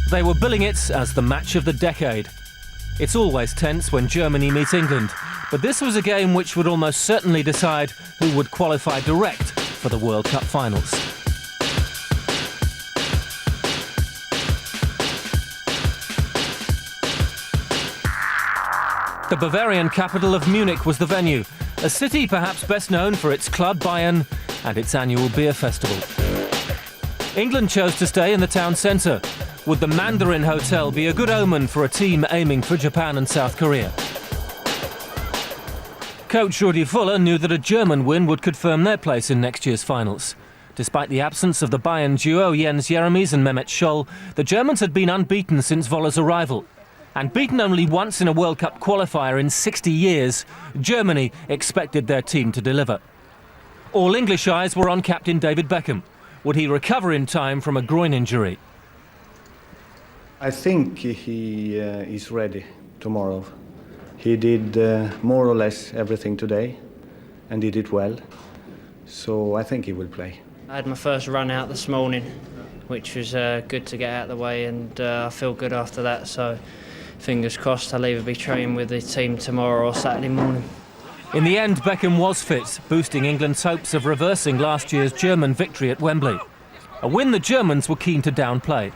They were billing it as the match of the decade. It's always tense when Germany meets England, but this was a game which would almost certainly decide who would qualify direct for the World Cup finals. The Bavarian capital of Munich was the venue, a city perhaps best known for its club Bayern and its annual beer festival. England chose to stay in the town centre. Would the Mandarin Hotel be a good omen for a team aiming for Japan and South Korea? Coach Rudi Völler knew that a German win would confirm their place in next year's finals. Despite the absence of the Bayern duo Jens Jeremies and Mehmet Scholl, the Germans had been unbeaten since Völler's arrival. And beaten only once in a World Cup qualifier in 60 years, Germany expected their team to deliver. All English eyes were on captain David Beckham. Would he recover in time from a groin injury? I think he is ready tomorrow. He did more or less everything today and did it well. So I think he will play. I had my first run out this morning, which was good to get out of the way, and I feel good after that. So fingers crossed I'll either be training with the team tomorrow or Saturday morning. In the end, Beckham was fit, boosting England's hopes of reversing last year's German victory at Wembley. A win the Germans were keen to downplay.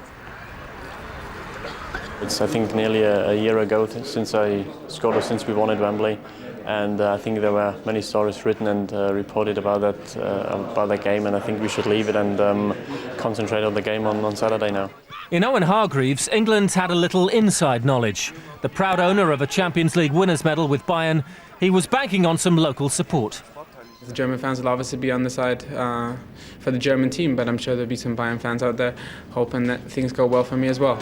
It's, I think, nearly a year ago since I scored or since we won at Wembley, and I think there were many stories written and reported about that game, and I think we should leave it and concentrate on the game on Saturday now. In Owen Hargreaves, England had a little inside knowledge. The proud owner of a Champions League winners' medal with Bayern, he was banking on some local support. The German fans will obviously be on the side for the German team, but I'm sure there'll be some Bayern fans out there hoping that things go well for me as well.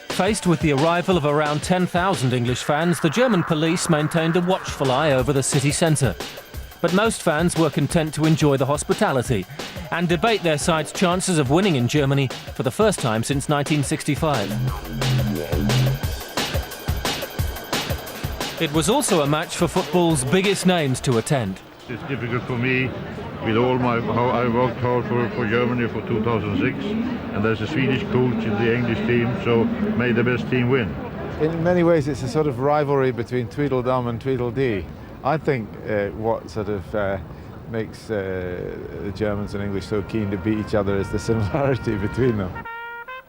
Faced with the arrival of around 10,000 English fans, the German police maintained a watchful eye over the city centre. But most fans were content to enjoy the hospitality and debate their side's chances of winning in Germany for the first time since 1965. It was also a match for football's biggest names to attend. It's difficult for me with how I worked hard for Germany for 2006, and there's a Swedish coach in the English team, so may the best team win. In many ways it's a sort of rivalry between Tweedledum and Tweedledee. I think what sort of makes the Germans and English so keen to beat each other is the similarity between them.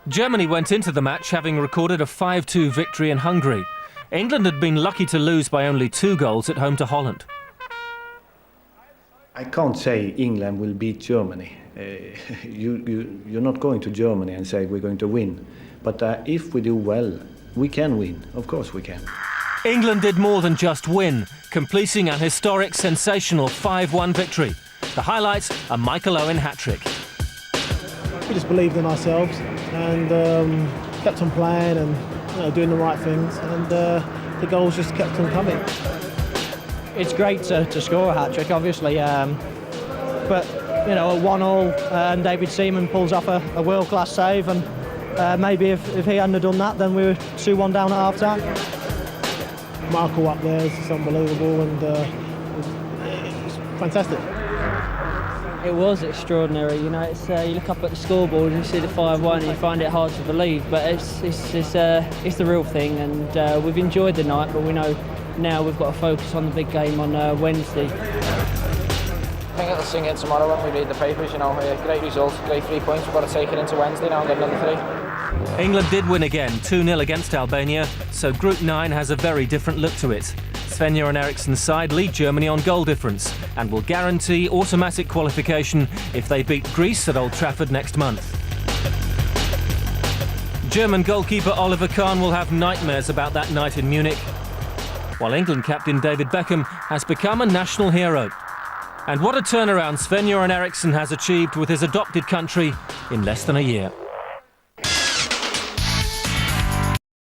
Germany went into the match having recorded a 5-2 victory in Hungary. England had been lucky to lose by only 2 goals at home to Holland. I can't say England will beat Germany. You're not going to Germany and say we're going to win. But if we do well, we can win. Of course we can. England did more than just win, completing an historic, sensational 5-1 victory. The highlights, a Michael Owen hat-trick. We just believed in ourselves and kept on playing and doing the right things, and the goals just kept on coming. It's great to score a hat-trick, obviously, but you know, a 1-1 and David Seaman pulls off a world-class save, and maybe if he hadn't done that, then we were 2-1 down at half-time. Michael up there is just unbelievable, and it's fantastic. It was extraordinary, you know. It's you look up at the scoreboard and you see the 5-1 and you find it hard to believe, but it's the real thing, and we've enjoyed the night, but we know now we've got to focus on the big game on Wednesday. I think it'll sink in tomorrow when we read the papers, you know. Great result, great 3 points. We've got to take it into Wednesday now and get another 3. England did win again, 2-0 against Albania, so Group 9 has a very different look to it. Sven-Göran Eriksson's side lead Germany on goal difference and will guarantee automatic qualification if they beat Greece at Old Trafford next month. German goalkeeper Oliver Kahn will have nightmares about that night in Munich, while England captain David Beckham has become a national hero. And what a turnaround Sven-Göran Eriksson has achieved with his adopted country in less than a year.